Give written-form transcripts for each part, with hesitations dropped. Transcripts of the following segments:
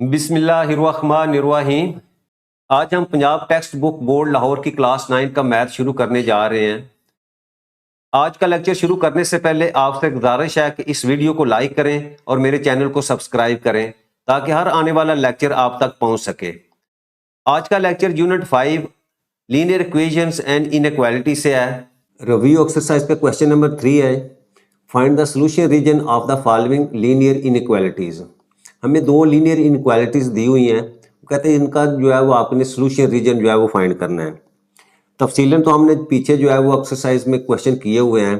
बिस्मिल्लाहिर्रहमानिर्रहीम। आज हम Punjab text book board Lahore की क्लास 9 का मैथ शुरू करने जा रहे हैं। आज का लेक्चर शुरू करने से पहले आपसे गुजारिश है कि इस वीडियो को लाइक करें और मेरे चैनल को सब्सक्राइब करें ताकि हर आने वाला लेक्चर आप तक पहुंच सके। आज का lecture unit 5 linear equations and inequality से है। रिव्यू एक्सरसाइज का क्वेश्चन नंबर 3 है, find the solution region of the following linear inequalities. हमें दो लीनियर इनइक्वालिटीज दी हुई हैं, कहते हैं इनका जो है वो आपने सॉल्यूशन रीजन जो है वो फाइंड करना है। तफसीलन तो हमने पीछे जो है वो एक्सरसाइज में क्वेश्चन किए हुए हैं,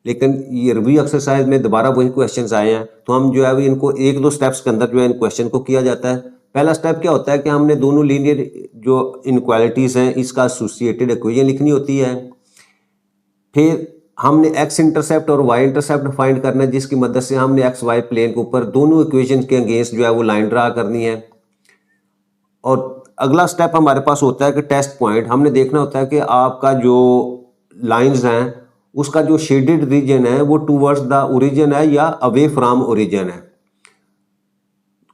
लेकिन ये रिव्यू एक्सरसाइज में दोबारा वही क्वेश्चन आए हैं, तो हम जो है वो इनको एक दो स्टेप्स के अंदर जो है इन क्वेश्चन को किया जाता है। पहला स्टेप क्या होता है कि हमने दोनों लीनियर जो इनइक्वालिटीज हैं इसका एसोसिएटेड इक्वेशन लिखनी होती है। फिर हमने एक्स इंटरसेप्ट और वाई इंटरसेप्ट फाइंड करना है, जिसकी मदद से हमने एक्स वाई प्लेन के ऊपर दोनों इक्वेशन के अगेंस्ट जो है वो लाइन ड्रा करनी है। और अगला स्टेप हमारे पास होता है कि टेस्ट पॉइंट हमने देखना होता है कि आपका जो लाइंस हैं उसका जो शेडेड रीजन है वो टूवर्ड्स द ओरिजिन है या अवे फ्रॉम ओरिजिन है।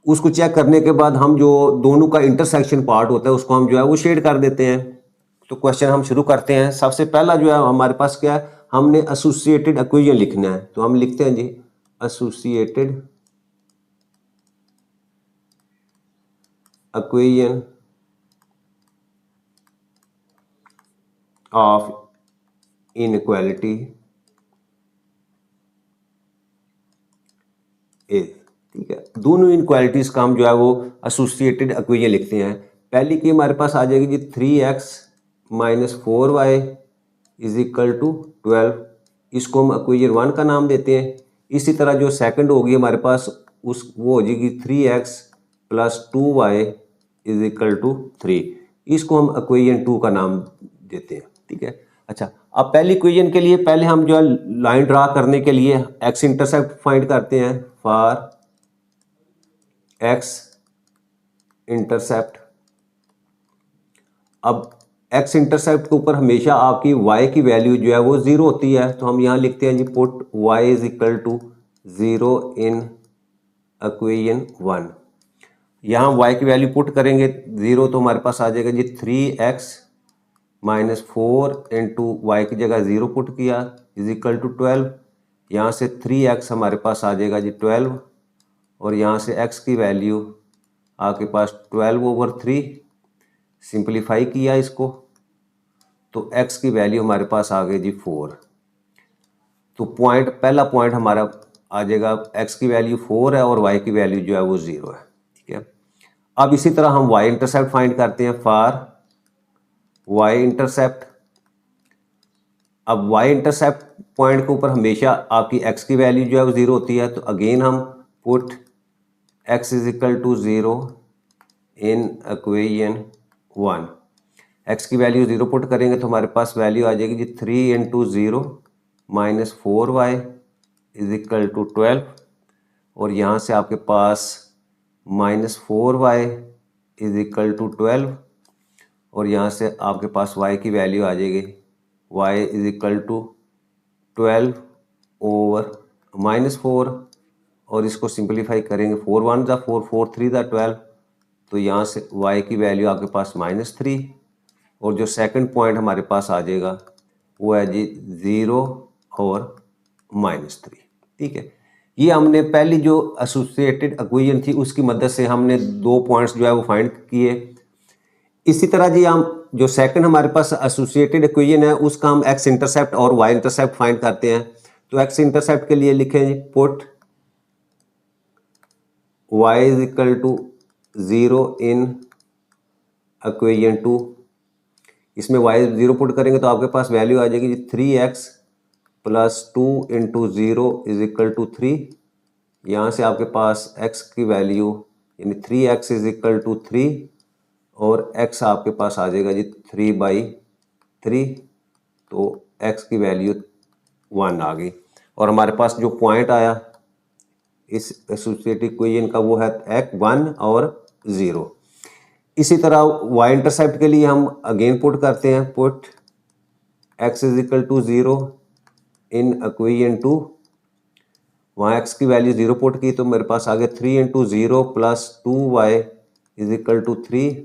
उसको चेक करने के बाद हम जो दोनों का इंटरसेक्शन पार्ट होता है उसको हम जो है वो शेड कर देते हैं। तो क्वेश्चन हम शुरू करते हैं। सबसे पहला जो है हमारे पास क्या है, हमने एसोसिएटेड इक्वेशन लिखना है, तो हम लिखते हैं जी associated equation of inequality is. ठीक है, दोनों इनइक्वालिटीज का हम जो है वो एसोसिएटेड इक्वेशन लिखते हैं। पहली की हमारे पास आ जाएगी जी 3x minus 4y is equal to 12। इसको हम इक्वेशन 1 का नाम देते हैं। इसी तरह जो सेकंड होगी हमारे पास उस वो हो जाएगी 3x plus 2y is equal to 3। इसको हम इक्वेशन 2 का नाम देते हैं। ठीक है, अच्छा अब पहली इक्वेशन के लिए पहले हम जो है लाइन ड्रा करने के लिए एक्स इंटरसेप्ट फाइंड करते हैं। फॉर एक्स इंटरसेप्ट, अब एक्स इंटरसेप्ट के ऊपर हमेशा आपकी y की वैल्यू जो है वो 0 होती है, तो हम यहाँ लिखते हैं जी put y is equal to 0 in equation 1। यहाँ y की वैल्यू पुट करेंगे 0 तो हमारे पास आ जाएगा जी 3x माइनस 4 इंटू वाई की जगह 0 पुट किया इज इक्वल टू 12। यहाँ से 3x हमारे पास आ जाएगा जी 12 और यहाँ से x की वैल्यू आपके पास 12/3। सिंपलीफाई किया इसको तो x की वैल्यू हमारे पास आ गई जी 4। तो पॉइंट पहला पॉइंट हमारा आ जाएगा x की वैल्यू 4 है और y की वैल्यू जो है वो 0 है। ठीक है, अब इसी तरह हम y इंटरसेप्ट फाइंड करते हैं। फॉर y इंटरसेप्ट, अब y इंटरसेप्ट पॉइंट के ऊपर हमेशा आपकी x की वैल्यू जो है वो 0 होती है, तो अगेन हम put x is equal to 0 in equation 1। x की वैल्यू 0 पुट करेंगे तो हमारे पास वैल्यू आ जाएगी जी 3 into 0 minus 4y is equal to 12 और यहाँ से आपके पास minus 4y is equal to 12 और यहाँ से आपके पास y की वैल्यू आ जाएगी y is equal to 12 over minus 4 और इसको सिंपलीफाई करेंगे 4 1 ज़ा 4 4 3 ज़ा 12, तो यहाँ से y की वैल्यू आपके पास -3 और जो सेकंड पॉइंट हमारे पास आ जाएगा वो है जी 0 और -3। ठीक है, ये हमने पहली जो एसोसिएटेड इक्वेशन थी उसकी मदद से हमने दो पॉइंट्स जो है वो फाइंड किए। इसी तरह जी हम जो सेकंड हमारे पास एसोसिएटेड इक्वेशन है उसका हम एक्स इंटरसेप्ट और वाई इंटरसेप्ट फाइंड करते हैं। तो एक्स इंटरसेप्ट के लिए लिखें जी put y is equal to 0 in equation 2। इसमें y 0 पुट करेंगे तो आपके पास वैल्यू आ जाएगी 3x plus 2 into 0 is equal to 3। यहाँ से आपके पास x की वैल्यू यानी 3x इज इक्वल टू 3 और x आपके पास आ जाएगा जी 3/3, तो x की वैल्यू 1 आ गई और हमारे पास जो पॉइंट आया इस एसोसिएटेड इक्वेशन का वो है x 1 और 0। इसी तरह y इंटरसेप्ट के लिए हम अगेन पुट करते हैं put x is equal to 0 in equation 2 वहाँ एक्स की वैल्यू 0 पुट की तो मेरे पास आ गया 3 into 0 plus 2y is equal to 3।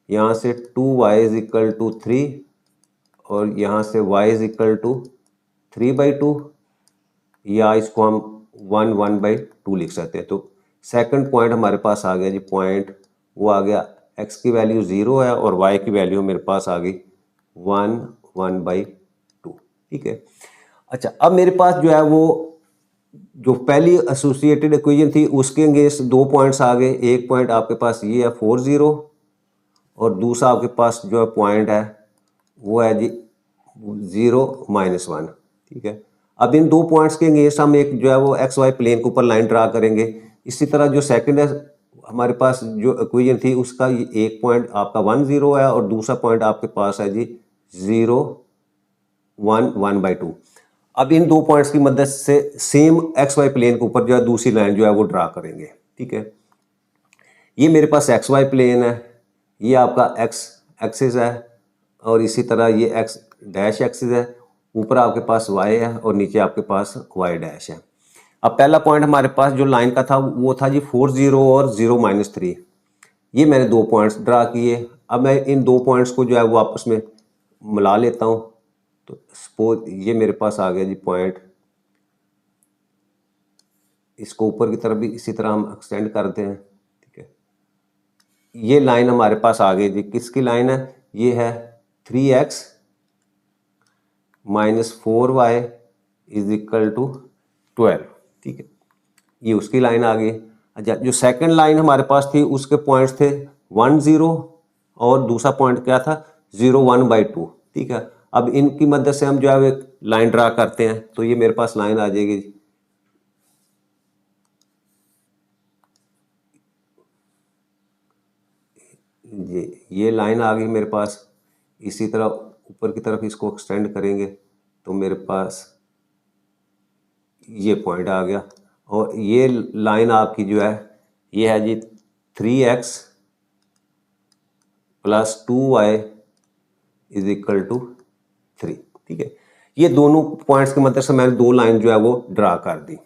यहाँ से 2y इज इक्वल टू 3 और यहाँ से y इज इक्वल टू 3/2, या इसको हम 1/2 लिख सकते हैं। तो सेकंड पॉइंट हमारे पास आ गया जी, पॉइंट वो आ गया x की वैल्यू 0 है और y की वैल्यू मेरे पास आ गई 1/2। ठीक है। अच्छा, अब मेरे पास जो है वो जो पहली एसोसिएटेड इक्वेशन थी उसके अगेंस्ट दो पॉइंट्स आ गए। एक पॉइंट आपके पास ये है 40 और दूसरा आपके पास जो है पॉइंट है वो है जी 0-1। ठीक है। अब इन दो पॉइंट्स के अगेंस्ट हम एक जो है वो एक्स वाई प्लेन के ऊपर लाइन ड्रा करेंगे। इसी तरह जो सेकंड है हमारे पास जो इक्वेशन थी उसका ये एक पॉइंट आपका 10 है और दूसरा पॉइंट आपके पास है जी 0-1/2। अब इन दो पॉइंट्स की मदद से सेम एक्स वाई प्लेन के ऊपर जो है दूसरी लाइन जो है वो ड्रा करेंगे। ठीक है। ये मेरे पास एक्स वाई प्लेन है, ये आपका एक्स एक्सिस है और इसी तरह ये एक्स डैश एक्सिस है। ऊपर आपके पास वाई है और नीचे आपके पास वाई डैश है। अब पहला पॉइंट हमारे पास जो लाइन का था वो था जी 40 और 0-3। ये मैंने दो पॉइंट्स ड्रा किए। अब मैं इन दो पॉइंट्स को जो है वो आपस में मिला लेता हूँ। तो सपोज ये मेरे पास आ गया जी पॉइंट, इसको ऊपर की तरफ भी इसी तरह हम एक्सटेंड करते हैं। ठीक है। ये लाइन हमारे पास आ गई जी, किसकी लाइन है? ये है 3x - 4y is equal to 12। ठीक है, ये उसकी लाइन आ गई। अच्छा, जो सेकंड लाइन हमारे पास थी उसके पॉइंट्स थे 10 और दूसरा पॉइंट क्या था 0-1/2। ठीक है। अब इनकी मदद से हम जो है एक लाइन ड्रा करते हैं। तो ये मेरे पास लाइन आ जाएगी, ये लाइन आ गई मेरे पास। इसी तरह ऊपर की तरफ इसको एक्सटेंड करेंगे तो मेरे पास ये पॉइंट आ गया और ये लाइन आपकी जो है ये है जी 3x + 2y is equal to 3। ठीक है। ये दोनों पॉइंट्स की मदद से मैंने दो लाइन जो है वो ड्रा कर दी।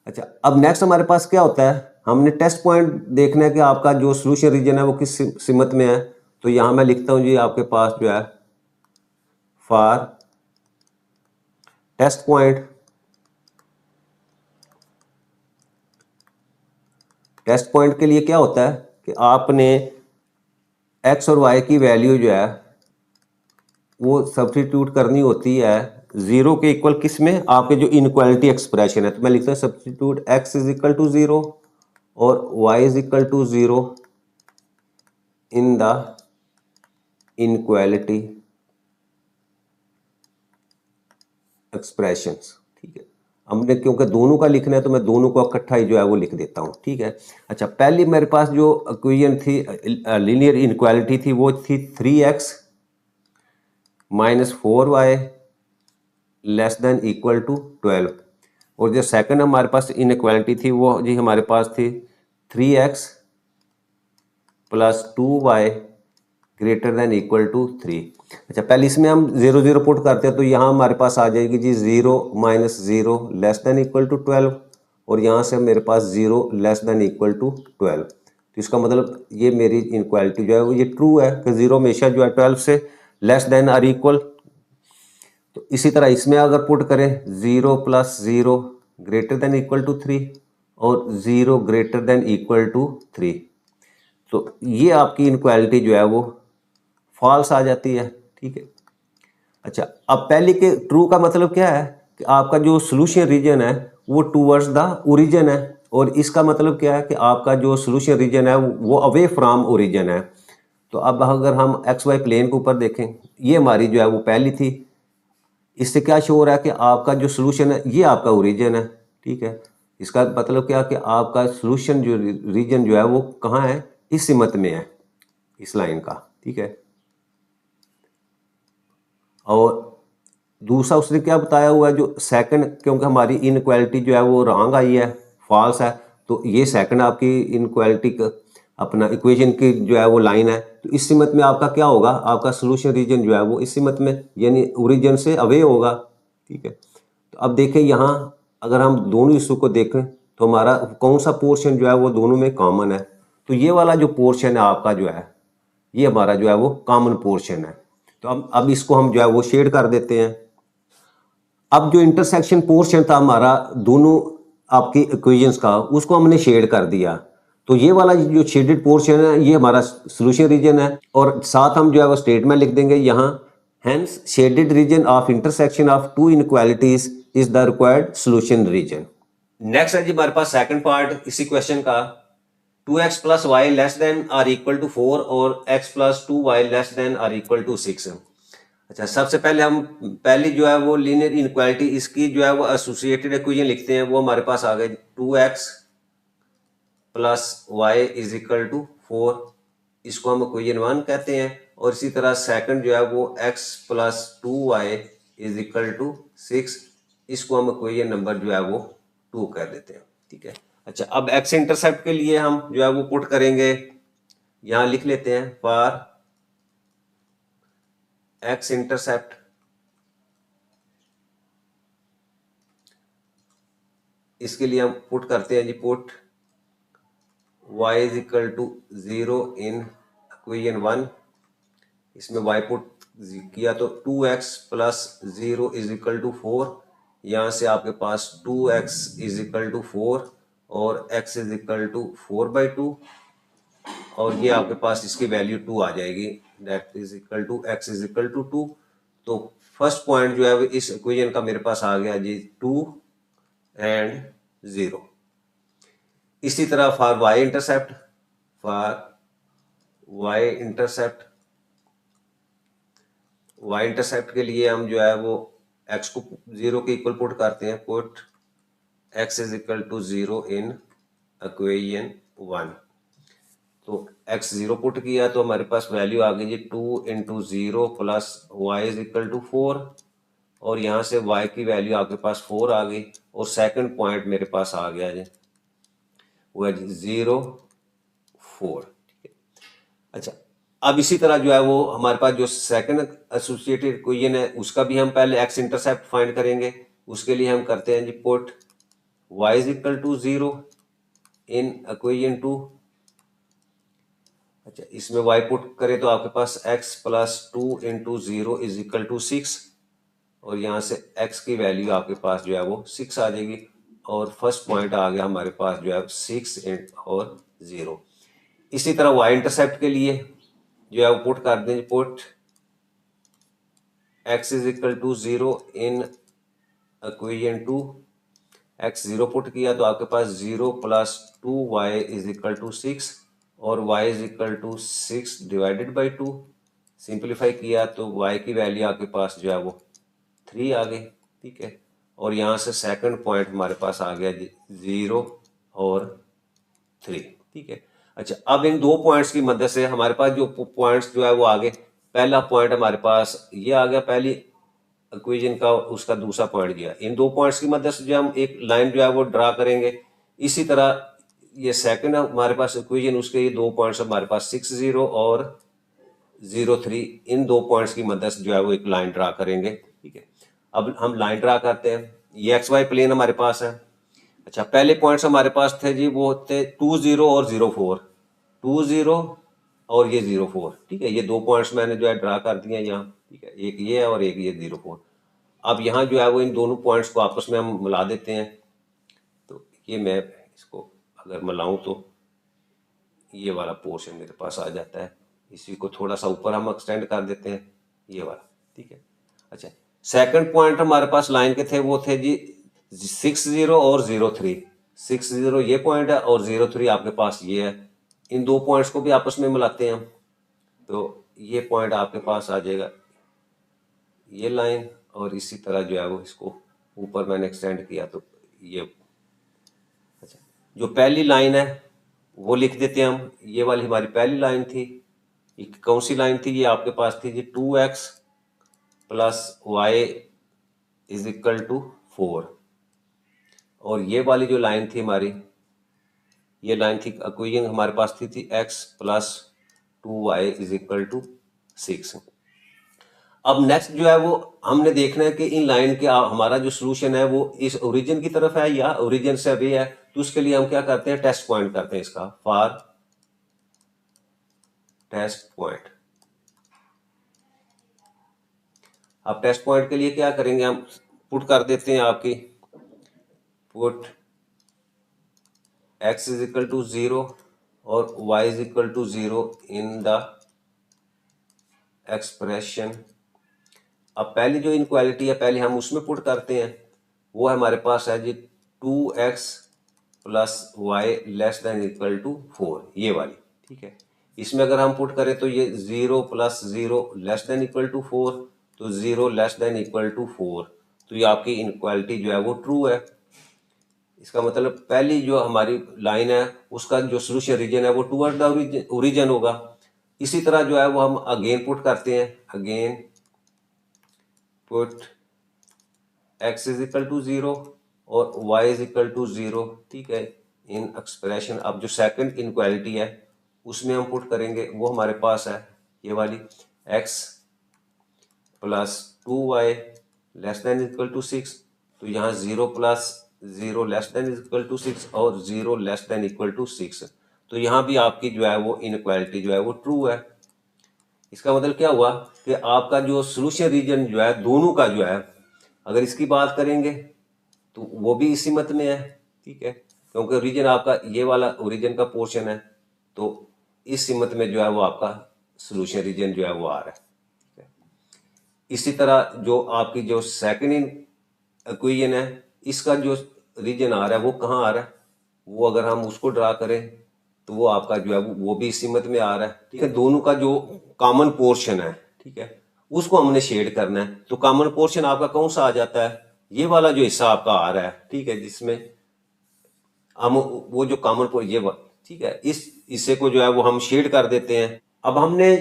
अच्छा, अब नेक्स्ट हमारे पास क्या होता है, हमने टेस्ट पॉइंट देखना है कि आपका जो सोल्यूशन रीजन है वो किस सीमत में है। तो यहाँ मैं लिखता हूँ जी आपके पास जो है for test point, test point के लिए क्या होता है कि आपने एक्स और वाई की वैल्यू जो है वो सब्स्टिट्यूट करनी होती है जीरो के इक्वल, किस में? आपके जो इनक्वालिटी एक्सप्रेशन है। तो मैं लिखता हूँ substitute x is equal to 0 और y is equal to 0 in the inequality expressions. ठीक है। हमने क्योंकि दोनों का लिखना है तो मैं दोनों को इकट्ठा ही जो है वो लिख देता हूँ। ठीक है। अच्छा, पहली मेरे पास जो इक्वेशन थी लीनियर इनक्वालिटी थी वो थी 3x - 4y < 12। और जो सेकंड हमारे पास इनक्वालिटी थी वो जी हमारे पास थी 3x + 2y > 3। अच्छा, पहले इसमें हम 0 पुट करते हैं तो यहाँ हमारे पास आ जाएगी जी 0 - 0 < 12 और यहाँ से मेरे पास 0 < 12। तो इसका मतलब ये मेरी इनक्वालिटी जो है वो ये ट्रू है कि 0 हमेशा जो है 12 से लेस देन और इक्वल। तो इसी तरह इसमें अगर पुट करें 0 + 0 > 3 और 0 < 3, तो ये आपकी इनक्वालिटी जो है वो फॉल्स आ जाती है। ठीक है। अच्छा, अब पहले के ट्रू का मतलब क्या है कि आपका जो सोल्यूशन रीजन है वो टूवर्ड्स द ओरिजिन है और इसका मतलब क्या है कि आपका जो सोल्यूशन रीजन है वो अवे फ्रॉम ओरिजिन है। तो अब अगर हम एक्स वाई प्लेन के ऊपर देखें, ये हमारी जो है वो पहली थी। इससे क्या शो हो रहा है कि आपका जो सोल्यूशन है ये आपका ओरिजिन है। ठीक है। इसका मतलब क्या कि आपका सोल्यूशन जो रीजन जो है वो कहाँ है, इस सिमत में है, इस लाइन का। ठीक है। और दूसरा उसने क्या बताया हुआ है जो सेकंड, क्योंकि हमारी इनक्वालिटी जो है वो रॉन्ग आई है, फॉल्स है, तो ये सेकंड आपकी इनक्वालिटी का अपना इक्वेशन की जो है वो लाइन है। तो इस सिमत में आपका क्या होगा, आपका सोल्यूशन रीजन जो है वो इस सिमत में यानी ओरिजिन से अवे होगा। ठीक है। तो अब देखें यहाँ अगर हम दोनों हिस्सों को देखें तो हमारा कौन सा पोर्शन जो है वो दोनों में कॉमन है, तो ये वाला जो पोर्शन है आपका जो है ये हमारा जो है वो कॉमन पोर्शन है। तो अब इसको हम जो है वो शेड कर देते हैं। अब जो इंटरसेक्शन पोर्शन था हमारा दोनों आपकी इक्वेशंस का, उसको हमने शेड कर दिया। तो ये वाला जो शेडेड पोर्शन है ये हमारा सॉल्यूशन रीजन है, और साथ हम जो है वो स्टेटमेंट लिख देंगे यहाँ, hence shaded region of intersection of two inequalities is the required solution region. Next है जी हमारे पास सेकंड पार्ट इसी क्वेश्चन का, 2x plus y less than or equal to 4 और x plus 2y less than or equal to 6। अच्छा, सबसे पहले हम पहली जो है वो लीनियर इनक्वालिटी इसकी जो है वो एसोसिएटेड इक्वेशन लिखते हैं। वो हमारे पास आ गए 2x plus y is equal to 4, इसको हम इक्वेशन 1 कहते हैं। और इसी तरह सेकंड जो है वो x plus 2y is equal to 6, इसको हम इक्वेशन नंबर जो है वो 2 कह देते हैं। ठीक है। अच्छा, अब x इंटरसेप्ट के लिए हम जो है वो पुट करेंगे, यहाँ लिख लेते हैं फॉर x इंटरसेप्ट इसके लिए हम पुट करते हैं जी put y is equal to 0 in equation 1। इसमें y पुट किया तो 2x plus 0 is equal to 4, यहाँ से आपके पास 2x इज इक्वल टू 4 और x इज इक्वल टू 4/2, और ये आपके पास इसकी वैल्यू 2 आ जाएगी, that is equal to x is equal to 2। तो फर्स्ट पॉइंट जो है इस इक्वेशन का मेरे पास आ गया जी 2 एंड 0। इसी तरह for y intercept, y intercept के लिए हम जो है वो x को 0 के इक्वल पुट करते हैं, put x is equal to 0 in equation 1। तो x 0 पुट किया तो हमारे पास वैल्यू आ गई जी 2 into 0 plus y is equal to 4, और यहाँ से y की वैल्यू आपके पास 4 आ गई, और सेकंड पॉइंट मेरे पास आ गया जी वो है 0 4। ठीक है। अच्छा, अब इसी तरह जो है वो हमारे पास जो सेकंड एसोसिएटेड इक्वेशन है उसका भी हम पहले x इंटरसेप्ट फाइंड करेंगे। उसके लिए हम करते हैं जी put y is equal to 0 in equation 2। अच्छा, इसमें y पुट करें तो आपके पास x plus 2 into 0 is equal to 6, और यहाँ से x की वैल्यू आपके पास जो है वो 6 आ जाएगी, और फर्स्ट पॉइंट आ गया हमारे पास जो है 6 और 0। इसी तरह y इंटरसेप्ट के लिए जो है वो पुट कर दें, put x is equal to 0 in equation 2। x 0 put किया तो आपके पास 0 plus 2y is equal to 6, और y is equal to 6 divided by 2। Simplify किया तो y की वैल्यू आपके पास जो है वो 3 आ गई। ठीक है। और यहाँ से सेकंड पॉइंट हमारे पास आ गया 0 और 3। ठीक है। अच्छा, अब इन दो पॉइंट्स की मदद से हमारे पास जो पॉइंट्स जो है वो आगे, पहला पॉइंट हमारे पास ये आ गया पहली इक्वेशन का, उसका दूसरा पॉइंट दिया। इन दो पॉइंट्स की मदद से जो हम एक लाइन जो है वो ड्रा करेंगे। इसी तरह ये सेकंड हमारे पास इक्वेशन, उसके ये दो पॉइंट्स हमारे पास 6 0 और 0 3, इन दो पॉइंट्स की मदद से जो है वो एक लाइन ड्रा करेंगे। ठीक है। अब हम लाइन ड्रा करते हैं, ये एक्स वाई प्लेन हमारे पास है। अच्छा, पहले पॉइंट्स हमारे पास थे जी वो थे 2 0 और 0 4, 2 0 और ये 0 4। ठीक है, ये दो पॉइंट्स मैंने जो है ड्रा कर दिए हैं यहाँ। ठीक है, एक ये है और एक ये 0 4। अब यहाँ जो है वो इन दोनों पॉइंट्स को आपस में हम मिला देते हैं। तो ये मैं इसको अगर मिलाऊं तो ये वाला पोर्शन मेरे पास आ जाता है। इसी को थोड़ा सा ऊपर हम एक्सटेंड कर देते हैं, ये वाला। ठीक है। अच्छा, सेकंड पॉइंट हमारे पास लाइन के थे वो थे जी 6 0 और 0 3। 6 0 ये पॉइंट है और 0 3 आपके पास ये है। इन दो पॉइंट्स को भी आपस में मिलाते हैं हम, तो ये पॉइंट आपके पास आ जाएगा ये लाइन, और इसी तरह जो है वो इसको ऊपर मैंने एक्सटेंड किया तो ये। अच्छा, जो पहली लाइन है वो लिख देते हैं हम, ये वाली हमारी पहली लाइन थी। कौन सी लाइन थी? ये आपके पास थी जी 2x plus y is equal to 4, और ये वाली जो लाइन थी हमारी, ये लाइन थी इक्वेशन हमारे पास थी x plus 2y is equal to 6। अब नेक्स्ट जो है वो हमने देखना है कि इन लाइन के हमारा जो सोल्यूशन है वो इस ओरिजिन की तरफ है या ओरिजिन से अवे है। तो उसके लिए हम क्या करते हैं, टेस्ट पॉइंट करते हैं इसका, फॉर टेस्ट पॉइंट। अब टेस्ट पॉइंट के लिए क्या करेंगे, हम पुट कर देते हैं आपकी put x is equal to 0 और y is equal to 0 in the expression. अब पहली जो इनक्वालिटी है पहले हम उसमें पुट करते हैं, वो हमारे पास है जी 2x plus y less than equal to 4, ये वाली। ठीक है, इसमें अगर हम पुट करें तो ये 0 plus 0 less than equal to 4, तो 0 लेस देन इक्वल टू 4, तो ये आपकी इनक्वालिटी जो है वो ट्रू है। इसका मतलब पहली जो हमारी लाइन है उसका जो सोल्यूशन रीजन है वो टूवर्ड द ओरिजिन होगा। इसी तरह जो है वो हम अगेन पुट करते हैं, again put x is equal to 0 और y इज इक्वल टू 0। ठीक है, इन एक्सप्रेशन। अब जो सेकंड इनक्वालिटी है उसमें हम पुट करेंगे, वो हमारे पास है ये वाली x plus 2y less than equal to 6। तो यहाँ 0 plus 0 less than equal to 6 और 0 लेस देन इक्वल टू 6। तो यहाँ भी आपकी जो है वो इनक्वालिटी जो है वो ट्रू है। इसका मतलब क्या हुआ कि आपका जो सोल्यूशन रीजन जो है दोनों का जो है, अगर इसकी बात करेंगे तो वो भी इसी मत में है। ठीक है, क्योंकि ओरिजिन आपका ये वाला ओरिजिन का पोर्शन है, तो इस सिमत में जो है वो आपका सोल्यूशन रीजन जो है वो आ रहा है। ठीक है, इसी तरह जो आपकी जो सेकंड इक्वेशन है इसका जो रीजन आ रहा है वो कहाँ आ रहा है, वो अगर हम उसको ड्रा करें तो वो आपका जो है वो भी इसी मत में आ रहा है। ठीक है, दोनों का जो कॉमन पोर्शन है, ठीक है, उसको हमने शेड करना है। तो कॉमन पोर्शन आपका कौन सा आ जाता है, ये वाला जो हिस्सा आपका आ रहा है। ठीक है, जिसमें हम वो जो कॉमन ये, ठीक है, इस हिस्से को जो है वो हम शेड कर देते हैं। अब हमने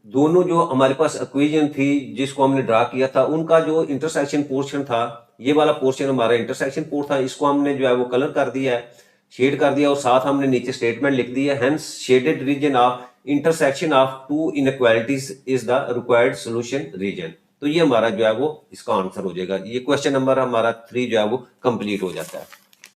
दोनों जो हमारे पास इक्वेशन थी जिसको हमने ड्रा किया था उनका जो इंटरसेक्शन पोर्शन था, ये वाला पोर्शन हमारा इंटरसेक्शन पोर्शन था, इसको हमने जो है वो कलर कर दिया है, शेड कर दिया, और साथ हमने नीचे स्टेटमेंट लिख दिया, hence shaded region of intersection of two inequalities is the required solution region. तो ये हमारा जो है वो इसका आंसर हो जाएगा। ये क्वेश्चन नंबर हमारा 3 जो है वो कंप्लीट हो जाता है।